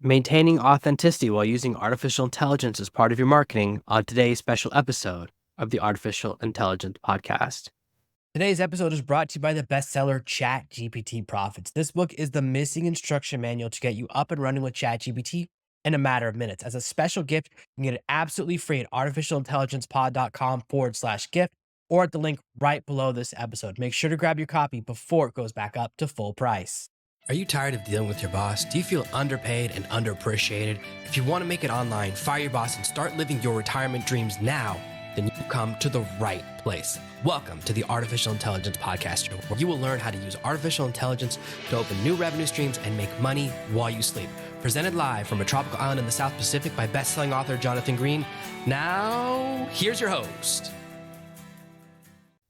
maintaining authenticity while using artificial intelligence as part of your marketing on today's special episode of the Artificial Intelligence Podcast. Today's episode is brought to you by the bestseller ChatGPT Profits. This book is the missing instruction manual to get you up and running with ChatGPT in a matter of minutes. As a special gift, you can get it absolutely free at artificialintelligencepod.com/gift or at the link right below this episode. Make sure to grab your copy before it goes back up to full price. Are you tired of dealing with your boss? Do you feel underpaid and underappreciated? If you want to make it online, fire your boss, and start living your retirement dreams now, then you come to the right place. Welcome to the Artificial Intelligence Podcast Show, where you will learn how to use artificial intelligence to open new revenue streams and make money while you sleep. Presented live from a tropical island in the South Pacific by best-selling author Jonathan Green. Now, here's your host.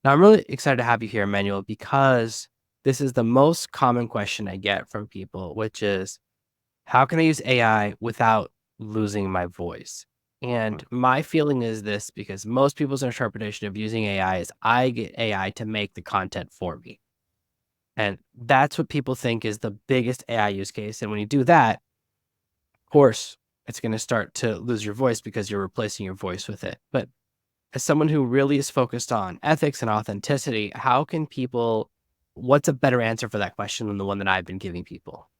Now, I'm really excited to have you here, Emmanuel, because this is the most common question I get from people, which is, how can I use AI without losing my voice? And my feeling is this, because most people's interpretation of using AI is I get AI to make the content for me. And that's what people think is the biggest AI use case. And when you do that, of course, it's going to start to lose your voice because you're replacing your voice with it. But as someone who really is focused on ethics and authenticity, how can people, what's a better answer for that question than the one that I've been giving people?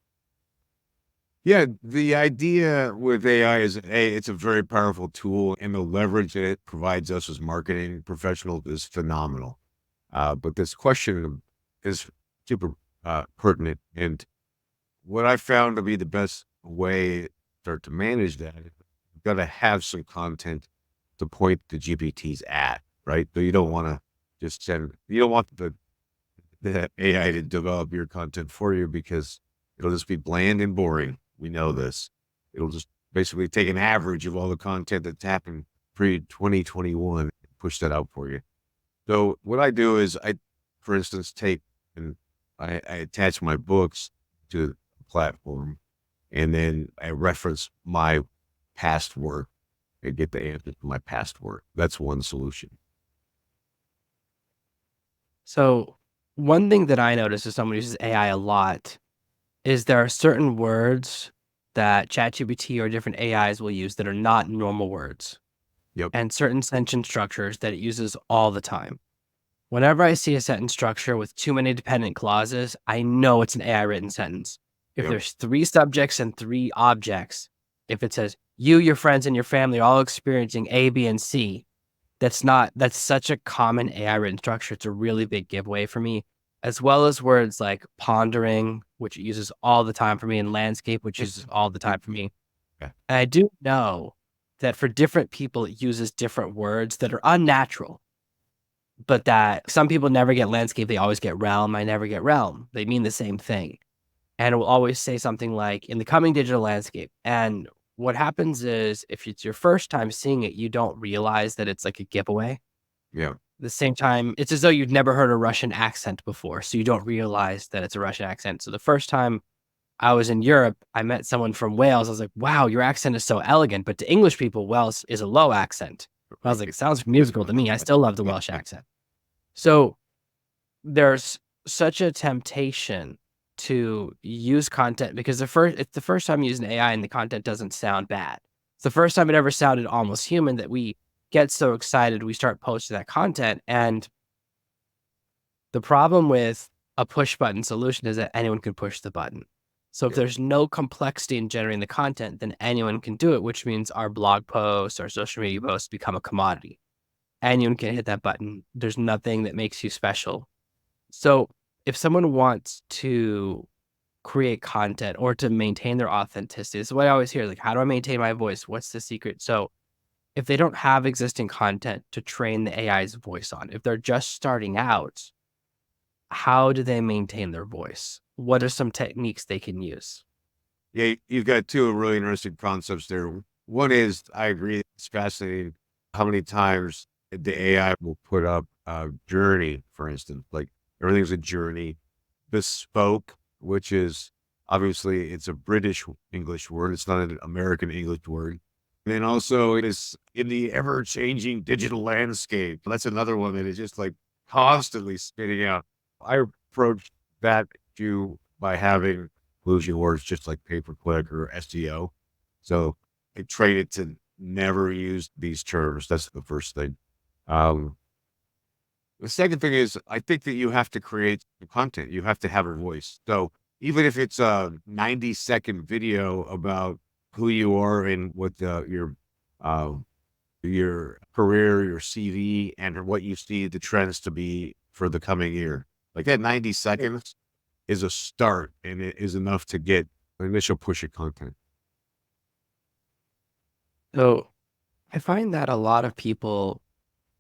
Yeah, the idea with AI is, it's a very powerful tool, and the leverage that it provides us as marketing professionals is phenomenal. But this question is super pertinent. And what I found to be the best way to start to manage that, you've got to have some content to point the GPTs at, right? So you don't want to just you don't want the AI to develop your content for you, because it'll just be bland and boring. We know this. It'll just basically take an average of all the content that's happened pre-2021 and push that out for you. So what I do is for instance, take and I attach my books to the platform, and then I reference my past work and get the answer to my past work. That's one solution. So one thing that I notice as someone who uses AI a lot is there are certain words that ChatGPT or different AIs will use that are not normal words. Yep. And certain sentence structures that it uses all the time. Whenever I see a sentence structure with too many dependent clauses, I know it's an AI written sentence. If there's 3 subjects and 3 objects, if it says you, your friends, and your family are all experiencing A, B, and C, that's such a common AI written structure. It's a really big giveaway for me, as well as words like pondering, which it uses all the time for me, and landscape, which uses all the time for me. Okay. And I do know that for different people, it uses different words that are unnatural, but that some people never get landscape. They always get realm. I never get realm. They mean the same thing. And it will always say something like in the coming digital landscape. And what happens is if it's your first time seeing it, you don't realize that it's like a giveaway. Yeah. At the same time, it's as though you'd never heard a Russian accent before, so you don't realize that it's a Russian accent. So the first time I was in Europe, I met someone from Wales. I was like, wow, your accent is so elegant. But to English people, Welsh is a low accent. I was like, it sounds musical to me. I still love the Welsh accent. So there's such a temptation to use content because it's the first time using AI and the content doesn't sound bad. It's the first time it ever sounded almost human that we get so excited we start posting that content. And the problem with a push button solution is that anyone can push the button. So if there's no complexity in generating the content, then anyone can do it, which means our blog posts, our social media posts become a commodity. Anyone can hit that button. There's nothing that makes you special. So if someone wants to create content or to maintain their authenticity, this is what I always hear, like, how do I maintain my voice? What's the secret? So if they don't have existing content to train the AI's voice on, if they're just starting out, how do they maintain their voice? What are some techniques they can use? Yeah, you've got 2 really interesting concepts there. One is, I agree, it's fascinating how many times the AI will put up a journey, for instance, like everything's a journey. Bespoke, which is obviously it's a British English word. It's not an American English word. And then also it is in the ever-changing digital landscape. That's another one that is just like constantly spitting out. I approach that issue by having losing words just like pay-per-click or SEO. So I traded to never use these terms. That's the first thing. Um, the second thing is I think that you have to create the content. You have to have a voice. So even if it's a 90-second video about who you are and what uh, your career, your CV, and what you see the trends to be for the coming year, like that 90 seconds is a start, and it is enough to get initial push of content. So I find that a lot of people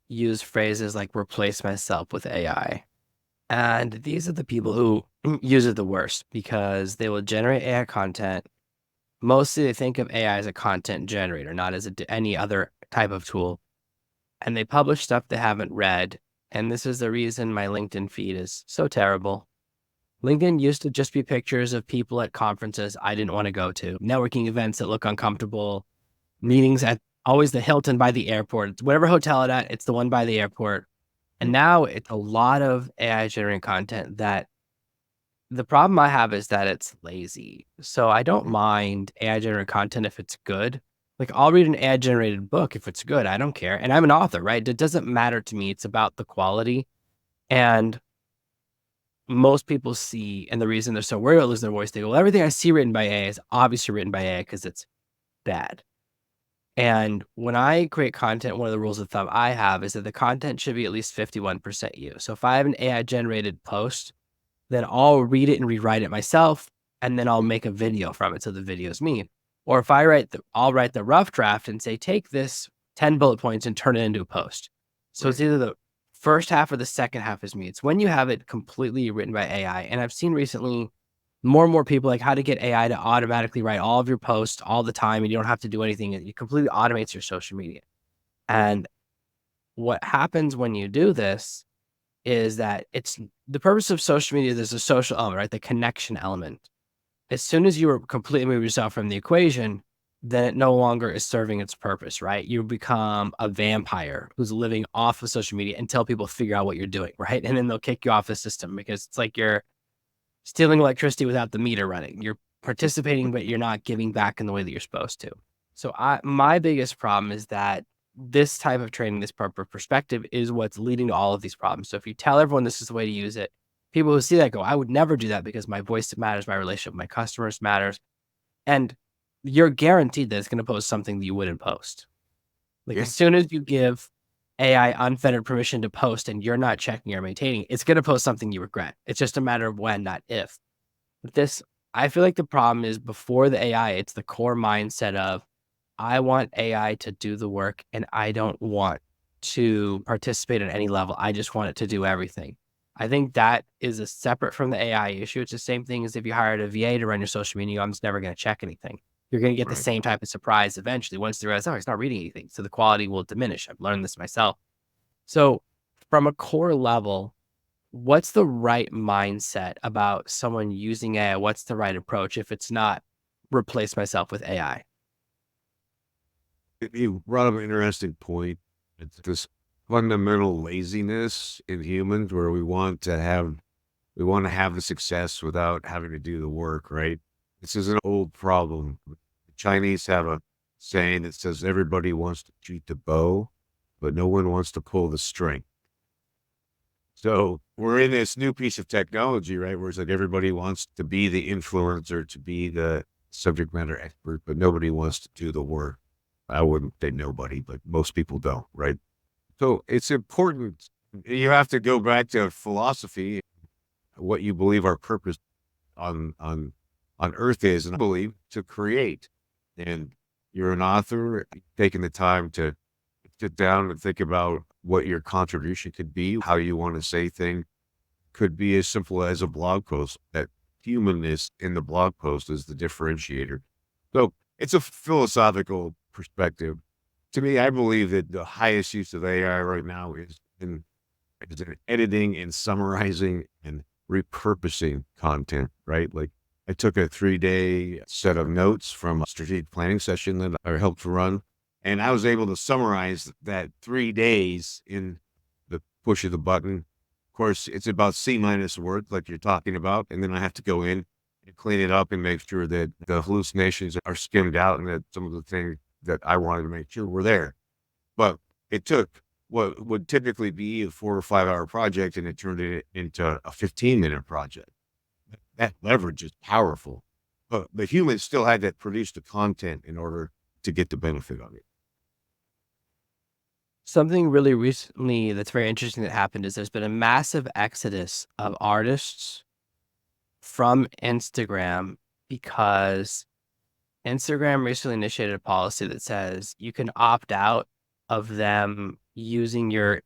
use phrases like replace myself with AI. And these are the people who use it the worst because they will generate AI content. Mostly they think of AI as a content generator, not as any other type of tool. And they publish stuff they haven't read. And this is the reason my LinkedIn feed is so terrible. LinkedIn used to just be pictures of people at conferences I didn't want to go to, networking events that look uncomfortable, meetings at always the Hilton by the airport. It's whatever hotel it's the one by the airport. And now it's a lot of AI generated content that the problem I have is that it's lazy. So I don't mind AI generated content if it's good. Like I'll read an AI generated book if it's good. I don't care. And I'm an author, right? It doesn't matter to me. It's about the quality. And most people see, and the reason they're so worried about losing their voice, they go, well, everything I see written by AI is obviously written by AI because it's bad. And when I create content, one of the rules of thumb I have is that the content should be at least 51% you. So if I have an AI generated post, then I'll read it and rewrite it myself, and then I'll make a video from it. So the video is me. Or if I'll write the rough draft and say, take this 10 bullet points and turn it into a post. So it's either the first half or the second half is me. It's when you have it completely written by AI. And I've seen recently more and more people like how to get AI to automatically write all of your posts all the time. And you don't have to do anything. It completely automates your social media. And what happens when you do this is that it's the purpose of social media. There's a social element, right? The connection element. As soon as you completely remove yourself from the equation, then it no longer is serving its purpose, right? You become a vampire who's living off of social media until people figure out what you're doing, right? And then they'll kick you off the system because it's like you're stealing electricity without the meter running. You're participating, but you're not giving back in the way that you're supposed to. So my biggest problem is that this type of training, this proper perspective is what's leading to all of these problems. So if you tell everyone this is the way to use it, people who see that go, I would never do that because my voice matters, my relationship with my customers matters. And you're guaranteed that it's going to post something that you wouldn't post. Like as soon as you give AI unfettered permission to post and you're not checking or maintaining, it's going to post something you regret. It's just a matter of when, not if. But I feel like the problem is before the AI, it's the core mindset of, I want AI to do the work and I don't want to participate at any level. I just want it to do everything. I think that is a separate from the AI issue. It's the same thing as if you hired a VA to run your social media, I'm just never going to check anything. You're going to get the same type of surprise eventually once they realize, oh, he's not reading anything. So the quality will diminish. I've learned this myself. So from a core level, what's the right mindset about someone using AI? What's the right approach if it's not replace myself with AI? You brought up an interesting point. It's this fundamental laziness in humans where we want to have the success without having to do the work, right? This is an old problem. The Chinese have a saying that says everybody wants to shoot the bow, but no one wants to pull the string. So we're in this new piece of technology, right? Where it's like everybody wants to be the influencer, to be the subject matter expert, but nobody wants to do the work. I wouldn't say nobody, but most people don't, right? So it's important. You have to go back to philosophy, what you believe our purpose on earth is, and I believe to create. And you're an author, taking the time to sit down and think about what your contribution could be, how you want to say things. Could be as simple as a blog post. That humanness in the blog post is the differentiator. So it's a philosophical perspective. To me, I believe that the highest use of AI right now is in editing and summarizing and repurposing content, right? Like I took a 3-day set of notes from a strategic planning session that I helped run, and I was able to summarize that 3 days in the push of the button. Of course, it's about C- words like you're talking about, and then I have to go in and clean it up and make sure that the hallucinations are skimmed out and that some of the things that I wanted to make sure were there. But it took what would typically be a 4 or 5 hour project, and it turned it into a 15-minute project. That leverage is powerful, but the humans still had to produce the content in order to get the benefit of it. Something really recently that's very interesting that happened is there's been a massive exodus of artists from Instagram because Instagram recently initiated a policy that says you can opt out of them using your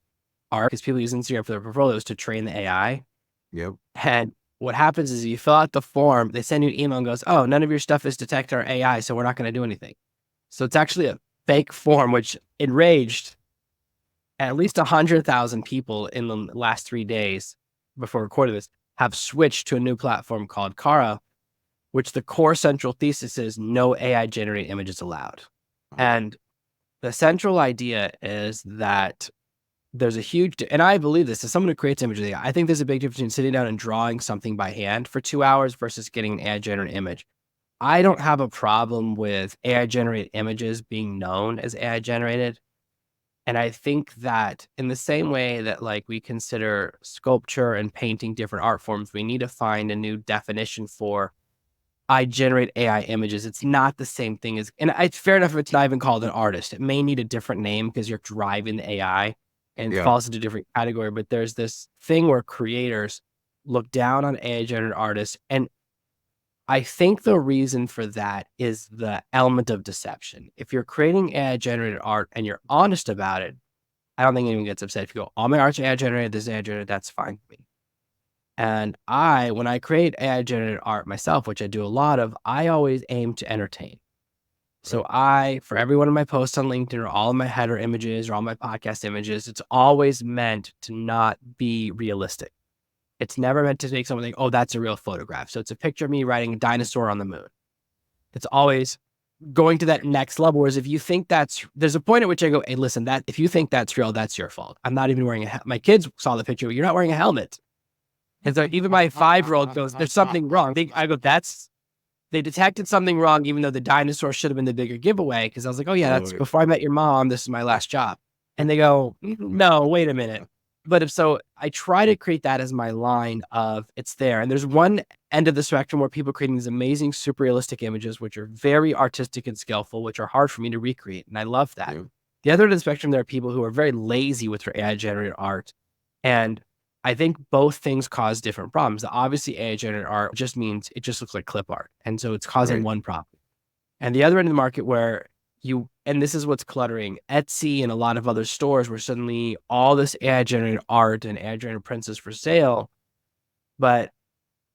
art because people use Instagram for their portfolios to train the AI. Yep. And what happens is you fill out the form, they send you an email and goes, oh, none of your stuff is detected our AI, so we're not going to do anything. So it's actually a fake form, which enraged at least 100,000 people in the last 3 days before recording this have switched to a new platform called Kara, which the core central thesis is no AI generated images allowed. And the central idea is that there's a huge, and I believe this, as someone who creates images, I think there's a big difference between sitting down and drawing something by hand for 2 hours versus getting an AI generated image. I don't have a problem with AI generated images being known as AI generated. And I think that in the same way that like we consider sculpture and painting different art forms, we need to find a new definition for I generate AI images. It's not the same thing as, and it's fair enough if it's not even called an artist. It may need a different name because you're driving the AI and it Yeah. falls into a different category. But there's this thing where creators look down on AI generated artists. And I think the reason for that is the element of deception. If you're creating AI generated art and you're honest about it, I don't think anyone gets upset. If you go, all my art's AI generated, this is AI generated, that's fine with me. And when I create AI generated art myself, which I do a lot of, I always aim to entertain. So for every one of my posts on LinkedIn or all of my header images or all my podcast images, it's always meant to not be realistic. It's never meant to make someone think, oh, that's a real photograph. So it's a picture of me riding a dinosaur on the moon. It's always going to that next level. Whereas if you think there's a point at which I go, hey, listen, if you think that's real, that's your fault. I'm not even wearing my kids saw the picture, you're not wearing a helmet. And so even my 5-year-old goes, there's something wrong. I go, they detected something wrong, even though the dinosaur should have been the bigger giveaway. Cause I was like, oh yeah, that's before I met your mom. This is my last job. And they go, no, wait a minute. But I try to create that as my line of it's there. And there's one end of the spectrum where people are creating these amazing, super realistic images, which are very artistic and skillful, which are hard for me to recreate. And I love that. Yeah. The other end of the spectrum, there are people who are very lazy with their AI generated art. And I think both things cause different problems. Obviously, AI generated art just means it just looks like clip art. And so it's causing one problem. And the other end of the market where and this is what's cluttering Etsy and a lot of other stores where suddenly all this AI generated art and AI generated prints is for sale. But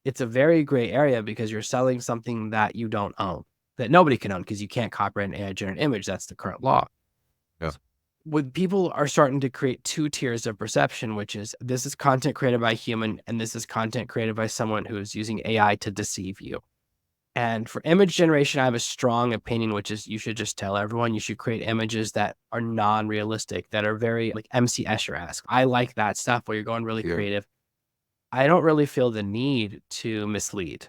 it's a very gray area because you're selling something that you don't own, that nobody can own because you can't copyright an AI generated image. That's the current law. Yeah. When people are starting to create 2 tiers of perception, which is this is content created by a human and this is content created by someone who is using AI to deceive you. And for image generation, I have a strong opinion, which is you should just tell everyone you should create images that are non-realistic, that are very like MC Escher-esque. I like that stuff where you're going really creative. I don't really feel the need to mislead.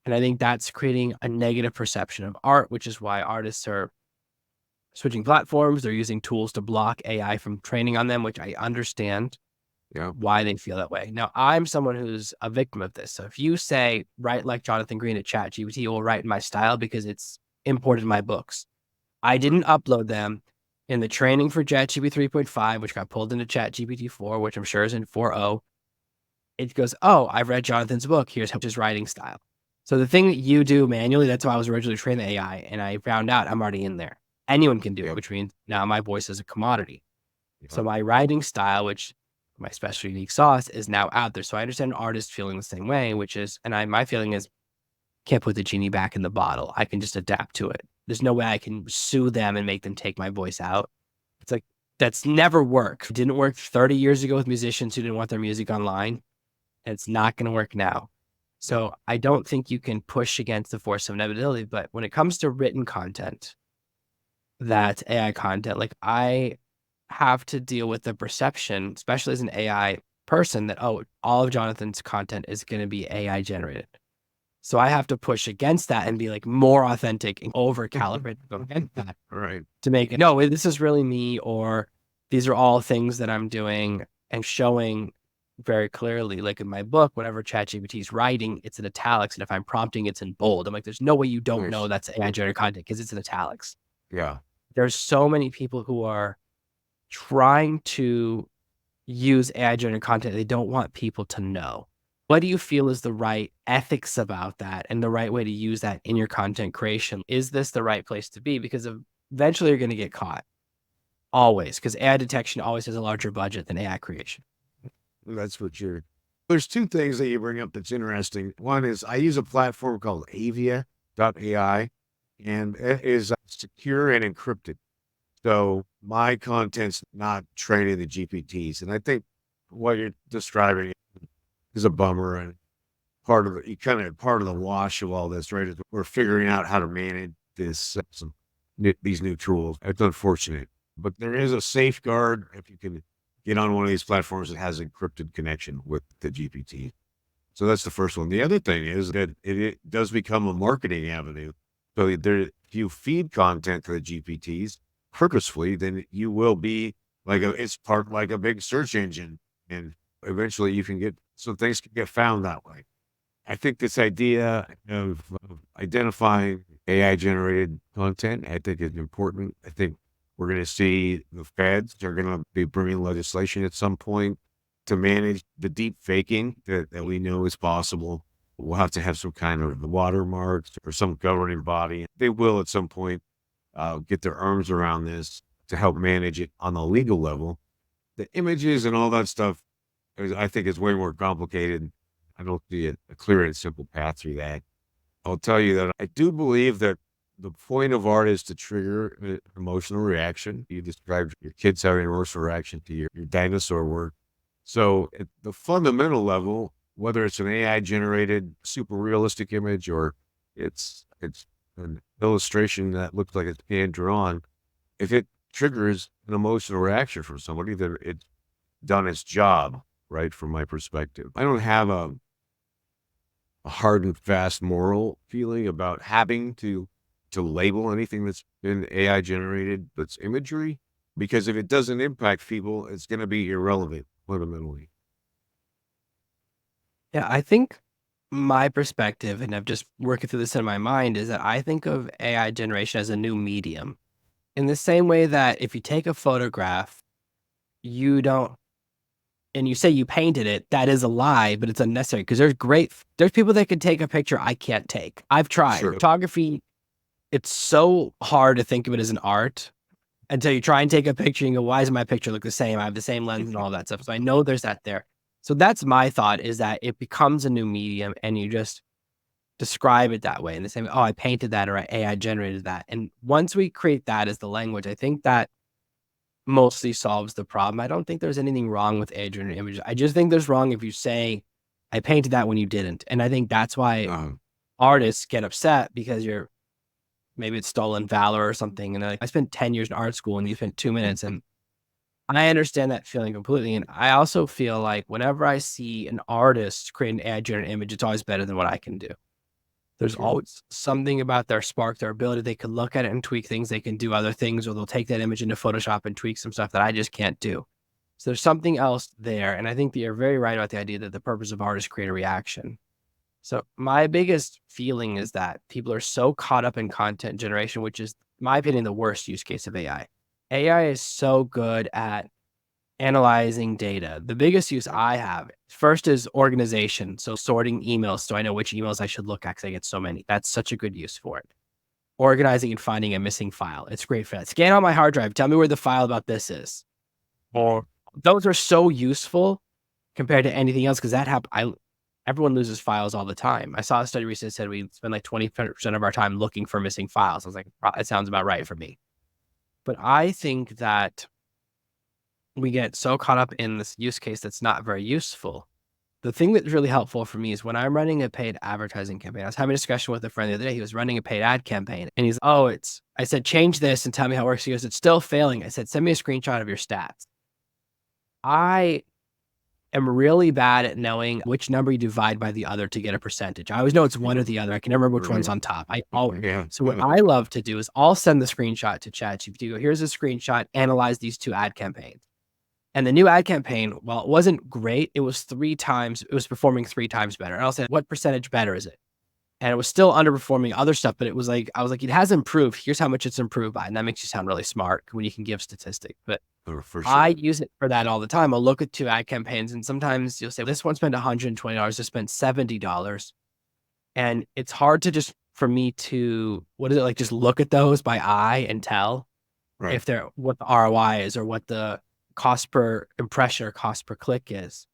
And I think that's creating a negative perception of art, which is why artists are switching platforms. They're using tools to block AI from training on them, which I understand why they feel that way. Now, I'm someone who's a victim of this. So if you say, write like Jonathan Green at ChatGPT, it will write in my style because it's imported my books. I didn't upload them in the training for ChatGPT 3.5, which got pulled into ChatGPT 4, which I'm sure is in 4.0. It goes, oh, I've read Jonathan's book. Here's his writing style. So the thing that you do manually, that's why I was originally trained the AI. And I found out I'm already in there. Anyone can do it, which means now my voice is a commodity. So my writing style, which my special unique sauce, is now out there. So I understand artists feeling the same way, which is, and my feeling is, can't put the genie back in the bottle. I can just adapt to it. There's no way I can sue them and make them take my voice out. It's like, that's never worked. It didn't work 30 years ago with musicians who didn't want their music online. And it's not going to work now. So I don't think you can push against the force of inevitability. But when it comes to written content, that's AI content, like I have to deal with the perception, especially as an AI person, that, oh, all of Jonathan's content is going to be AI generated. So I have to push against that and be like more authentic and over calibrate to go against that Right. to make it, no, this is really me, or these are all things that I'm doing and showing very clearly. Like in my book, whatever ChatGPT is writing, it's in italics. And if I'm prompting, it's in bold. I'm like, there's no way you don't know Nice. that's AI generated content because it's in italics. Yeah. There's so many people who are trying to use AI generated content. They don't want people to know. What do you feel is the right ethics about that and the right way to use that in your content creation? Is this the right place to be? Because eventually you're going to get caught. Always. Because AI detection always has a larger budget than AI creation. That's what there's two things that you bring up that's interesting. One is I use a platform called Avia.ai, and it is secure and encrypted. So my content's not training the GPTs. And I think what you're describing is a bummer and part of the wash of all this, right? Is we're figuring out how to manage these new tools. It's unfortunate, but there is a safeguard if you can get on one of these platforms that has encrypted connection with the GPT. So that's the first one. The other thing is that it does become a marketing avenue. So if you feed content to the GPTs purposefully, then you will be it's part like a big search engine, and eventually some things can get found that way. I think this idea of identifying AI generated content, I think is important. I think we're going to see the feds are going to be bringing legislation at some point to manage the deep faking that we know is possible. We'll have to have some kind of watermarks or some governing body. They will at some point get their arms around this to help manage it on the legal level. The images and all that stuff, I think, is way more complicated. I don't see a clear and simple path through that. I'll tell you that I do believe that the point of art is to trigger an emotional reaction. You described your kids having an emotional reaction to your dinosaur work. So at the fundamental level, whether it's an AI generated super realistic image or it's an illustration that looks like it's hand drawn, if it triggers an emotional reaction from somebody, then it's done its job, right? From my perspective, I don't have a hard and fast moral feeling about having to label anything that's been AI generated that's imagery, because if it doesn't impact people, it's going to be irrelevant fundamentally. Yeah, I think my perspective, and I'm just working through this in my mind, is that I think of AI generation as a new medium. In the same way that if you take a photograph, you don't, and you say you painted it, that is a lie, but it's unnecessary because there's people that can take a picture I can't take. I've tried. Sure. Photography, it's so hard to think of it as an art until you try and take a picture and go, why does my picture look the same? I have the same lens and all that stuff. So I know there's that there. So that's my thought, is that it becomes a new medium and you just describe it that way. And the same, oh, I painted that or AI generated that. And once we create that as the language, I think that mostly solves the problem. I don't think there's anything wrong with AI generated images. I just think there's wrong if you say, I painted that when you didn't. And I think that's why artists get upset, because maybe it's stolen valor or something. And they're like, I spent 10 years in art school and you spent 2 minutes. And I understand that feeling completely. And I also feel like whenever I see an artist create an AI generated image, it's always better than what I can do. There's always something about their spark, their ability. They can look at it and tweak things. They can do other things, or they'll take that image into Photoshop and tweak some stuff that I just can't do. So there's something else there. And I think that you're very right about the idea that the purpose of art is to create a reaction. So my biggest feeling is that people are so caught up in content generation, which is, in my opinion, the worst use case of AI. AI is so good at analyzing data. The biggest use I have first is organization. So sorting emails so I know which emails I should look at because I get so many. That's such a good use for it. Organizing and finding a missing file. It's great for that. Scan on my hard drive. Tell me where the file about this is. Those are so useful compared to anything else, because everyone loses files all the time. I saw a study recently that said we spend like 20% of our time looking for missing files. I was like, that sounds about right for me. But I think that we get so caught up in this use case that's not very useful. The thing that's really helpful for me is when I'm running a paid advertising campaign. I was having a discussion with a friend the other day. He was running a paid ad campaign and he's, I said, change this and tell me how it works. He goes, it's still failing. I said, send me a screenshot of your stats. I am really bad at knowing which number you divide by the other to get a percentage. I always know it's one or the other. I can never remember which one's on top. So what I love to do is I'll send the screenshot to ChatGPT. Go, here's a screenshot, analyze these 2 ad campaigns. And the new ad campaign, well, it wasn't great. It was performing 3 times better. And I'll say, what percentage better is it? And it was still underperforming other stuff, but I was like, it has improved. Here's how much it's improved by. And that makes you sound really smart when you can give statistics. But For sure. I use it for that all the time. I'll look at 2 ad campaigns and sometimes you'll say, this one spent $120, this spent $70. And it's hard to for me to, just look at those by eye and tell if they're what the ROI is or what the cost per impression or cost per click is,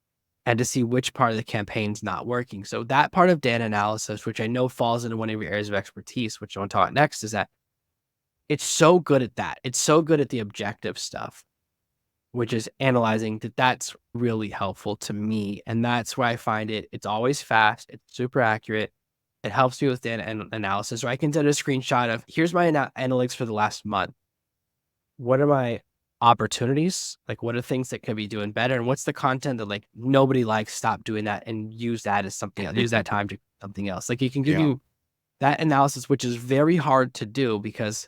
and to see which part of the campaign's not working. So that part of data analysis, which I know falls into one of your areas of expertise, which I want to talk about next, is that it's so good at that. It's so good at the objective stuff, which is analyzing that. That's really helpful to me. And that's where I find it's always fast. It's super accurate. It helps me with data analysis. So I can send a screenshot of, here's my analytics for the last month. What are my opportunities? Like, what are things that could be doing better? And what's the content that like nobody likes? Stop doing that and use that as something else. Use that time to something else. Like, it can give you that analysis, which is very hard to do because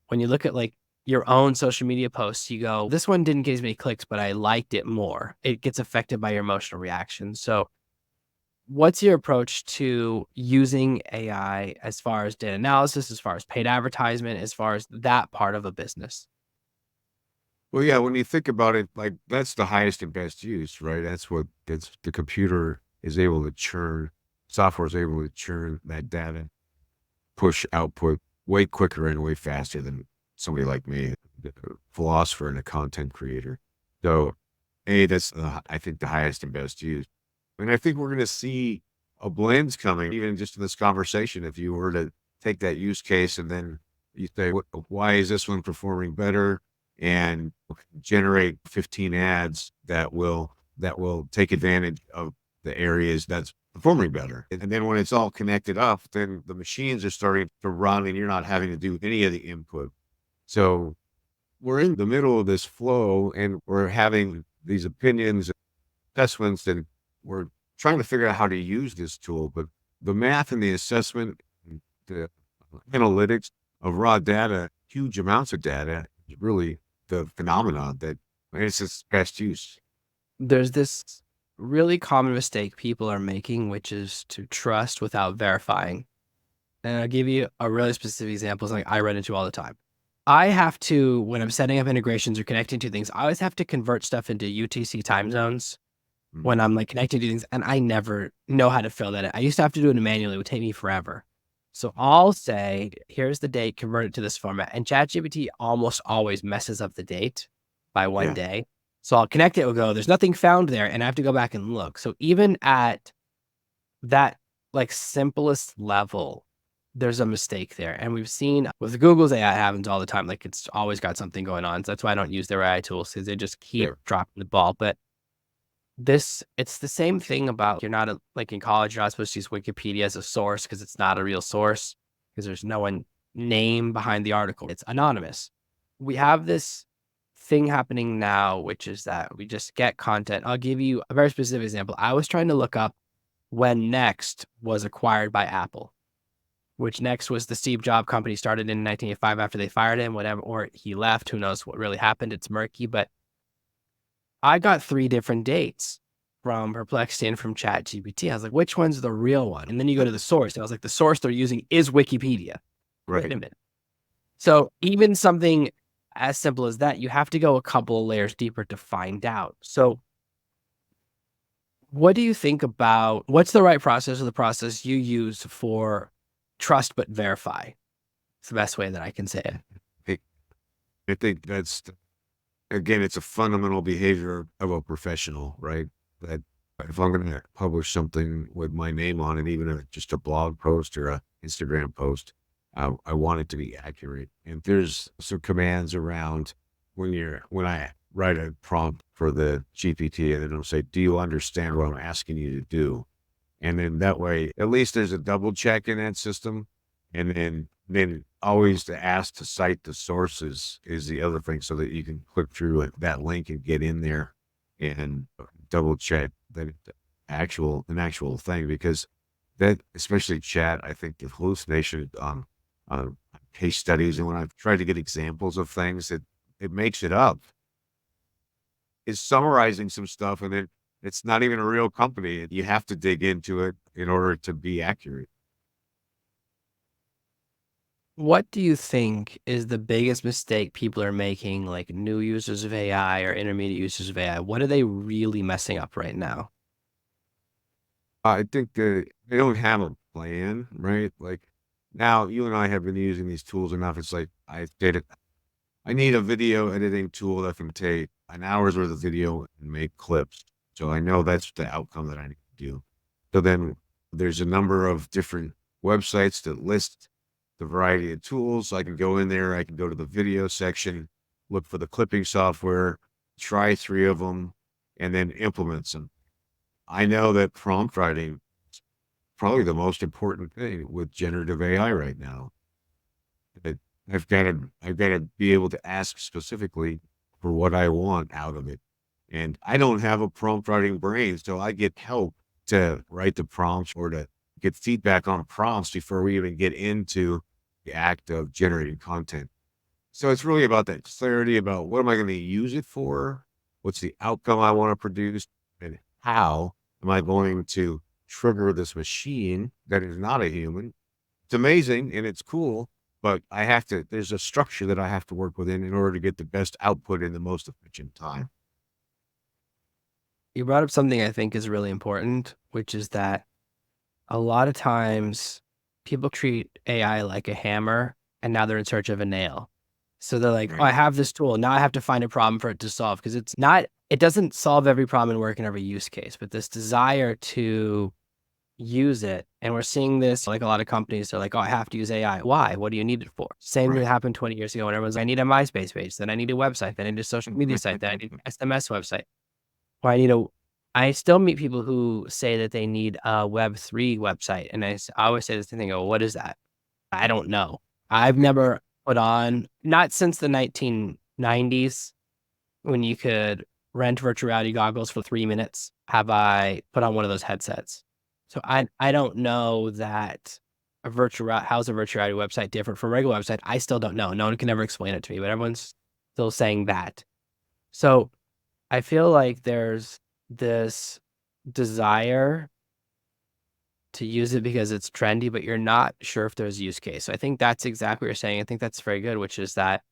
when you look at like your own social media posts, you go, this one didn't get as many clicks, but I liked it more. It gets affected by your emotional reaction. So what's your approach to using AI as far as data analysis, as far as paid advertisement, as far as that part of a business? Well, yeah, when you think about it, like that's the highest and best use, right? That's what the computer is able to churn, software is able to churn that data, push output way quicker and way faster than somebody like me, a philosopher and a content creator. So, that's I think the highest and best use. And I think we're going to see a blend coming, even just in this conversation. If you were to take that use case and then you say, why is this one performing better? And generate 15 ads that will take advantage of the areas that's performing better. And then when it's all connected up, then the machines are starting to run and you're not having to do any of the input. So we're in the middle of this flow and we're having these opinions, assessments, and we're trying to figure out how to use this tool. But the math and the assessment, the analytics of raw data, huge amounts of data, is really the phenomenon that it's its best use. There's this really common mistake people are making, which is to trust without verifying. And I'll give you a really specific example, something I run into all the time. I have to, when I'm setting up integrations or connecting to things, I always have to convert stuff into UTC time zones when I'm like connecting to things, and I never know how to fill that in. I used to have to do it manually. It would take me forever. So I'll say, here's the date, convert it to this format. And ChatGPT almost always messes up the date by one day. So I'll connect it, it'll go, there's nothing found there. And I have to go back and look. So even at that like simplest level, there's a mistake there. And we've seen with Google's AI, it happens all the time. Like, it's always got something going on. So that's why I don't use their AI tools, because they just keep dropping the ball. But it's the same thing about, you're not like in college, you're not supposed to use Wikipedia as a source because it's not a real source, because there's no one name behind the article. It's anonymous. We have this thing happening now, which is that we just get content. I'll give you a very specific example. I was trying to look up when Next was acquired by Apple, which Next was the Steve Jobs company, started in 1985 after they fired him, whatever, or he left. Who knows what really happened? It's murky, but I got 3 different dates from Perplexity and from ChatGPT. I was like, which one's the real one? And then you go to the source. And I was like, the source they're using is Wikipedia. Right. Wait a minute. So even something as simple as that, you have to go a couple of layers deeper to find out. So what do you think about, what's the right process, or the process you use for trust but verify? It's the best way that I can say it. I think that's, again, it's a fundamental behavior of a professional, right? That if I'm going to publish something with my name on it, even if it's just a blog post or a Instagram post, I want it to be accurate. And there's some commands around when I write a prompt for the GPT, and it'll say, do you understand what I'm asking you to do? And then that way, at least there's a double check in that system. And then always to ask to cite the sources is the other thing, so that you can click through that link and get in there and double check that it's an actual thing, because that, especially chat, I think the hallucination on case studies, and when I've tried to get examples of things, it makes it up. It's summarizing some stuff, and it's not even a real company. You have to dig into it in order to be accurate. What do you think is the biggest mistake people are making, like new users of AI or intermediate users of AI? What are they really messing up right now? I think they don't have a plan, right? Like, now you and I have been using these tools enough. It's like I need a video editing tool that can take an hour's worth of video and make clips. So I know that's the outcome that I need to do. So then there's a number of different websites that list the variety of tools. I can go in there, I can go to the video section, look for the clipping software, try 3 of them, and then implement some. I know that prompt writing is probably the most important thing with generative AI right now. That I've got to be able to ask specifically for what I want out of it. And I don't have a prompt writing brain, so I get help to write the prompts or to get feedback on prompts before we even get into the act of generating content. So it's really about that clarity about what am I going to use it for? What's the outcome I want to produce? And how am I going to trigger this machine that is not a human? It's amazing and it's cool, but there's a structure that I have to work within in order to get the best output in the most efficient time. You brought up something I think is really important, which is that a lot of times people treat AI like a hammer and now they're in search of a nail. So they're like, oh, I Right. have this tool. Now I have to find a problem for it to solve, because it doesn't solve every problem and work in every use case, but this desire to use it. And we're seeing this, like a lot of companies are like, oh, I have to use AI. Why? What do you need it for? Same thing Right. that happened 20 years ago when everyone's like, I need a MySpace page, then I need a website, then I need a social media site, then I need an SMS website. Or I still meet people who say that they need a Web3 website. And I always say this thing, go, what is that? I don't know. I've never put on, not since the 1990s when you could rent virtual reality goggles for 3 minutes, have I put on one of those headsets. So I don't know that how's a virtual reality website different from a regular website? I still don't know. No one can ever explain it to me, but everyone's still saying that. So I feel like there's this desire to use it because it's trendy, but you're not sure if there's use case. So I think that's exactly what you're saying. I think that's very good, which is that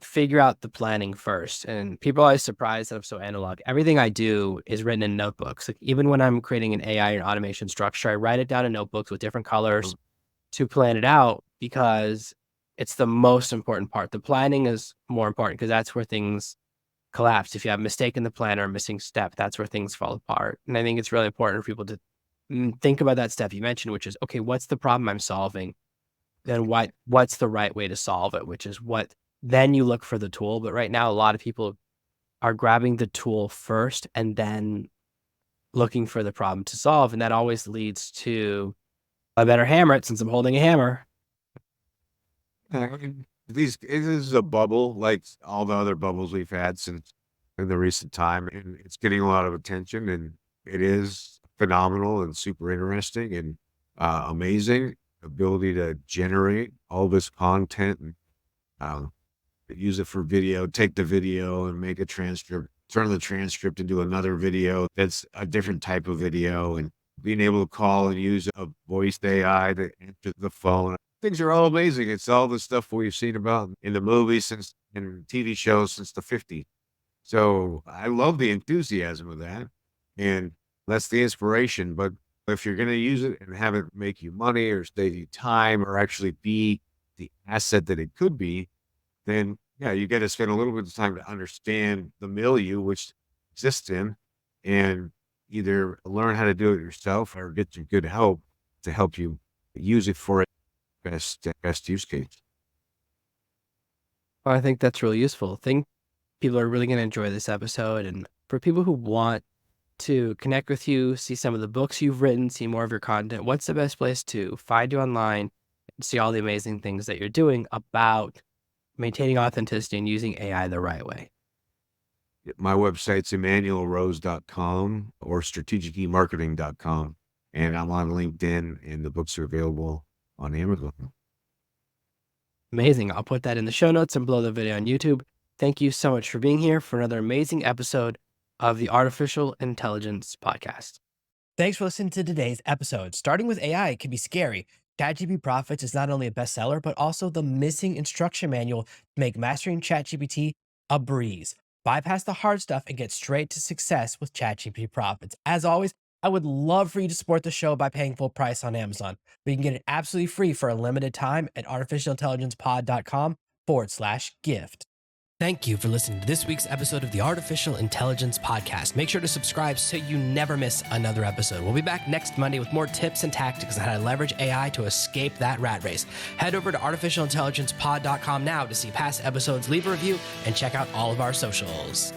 figure out the planning first. And people are always surprised that I'm so analog. Everything I do is written in notebooks. Like, even when I'm creating an AI or automation structure, I write it down in notebooks with different colors to plan it out, because it's the most important part. The planning is more important because that's where things collapse. If you have a mistake in the plan or a missing step, that's where things fall apart. And I think it's really important for people to think about that step you mentioned, which is, okay, what's the problem I'm solving? Then what's the right way to solve it, which is then you look for the tool. But right now, a lot of people are grabbing the tool first and then looking for the problem to solve. And that always leads to, I better hammer it since I'm holding a hammer. It is a bubble like all the other bubbles we've had since in the recent time, and it's getting a lot of attention, and it is phenomenal and super interesting and amazing ability to generate all this content and um, use it for video, take the video and make a transcript, turn the transcript into another video that's a different type of video, and being able to call and use a voice AI to answer the phone. Things are all amazing. It's all the stuff we've seen about in the movies and TV shows since the 50s. So I love the enthusiasm of that. And that's the inspiration. But if you're going to use it and have it make you money or save you time or actually be the asset that it could be, then yeah, you got to spend a little bit of time to understand the milieu which exists in, and either learn how to do it yourself or get some good help to help you use it for its best use case. Well, I think that's really useful. I think people are really going to enjoy this episode. And for people who want to connect with you, see some of the books you've written, see more of your content, what's the best place to find you online and see all the amazing things that you're doing about maintaining authenticity and using AI the right way? My website's EmanuelRose.com or strategicemarketing.com. And I'm on LinkedIn, and the books are available on Amazon. Amazing. I'll put that in the show notes and below the video on YouTube. Thank you so much for being here for another amazing episode of the Artificial Intelligence Podcast. Thanks for listening to today's episode. Starting with AI can be scary. ChatGPT Profits is not only a bestseller, but also the missing instruction manual to make mastering ChatGPT a breeze. Bypass the hard stuff and get straight to success with ChatGPT Profits. As always, I would love for you to support the show by paying full price on Amazon. But you can get it absolutely free for a limited time at artificialintelligencepod.com/gift. Thank you for listening to this week's episode of the Artificial Intelligence Podcast. Make sure to subscribe so you never miss another episode. We'll be back next Monday with more tips and tactics on how to leverage AI to escape that rat race. Head over to artificialintelligencepod.com now to see past episodes, leave a review, and check out all of our socials.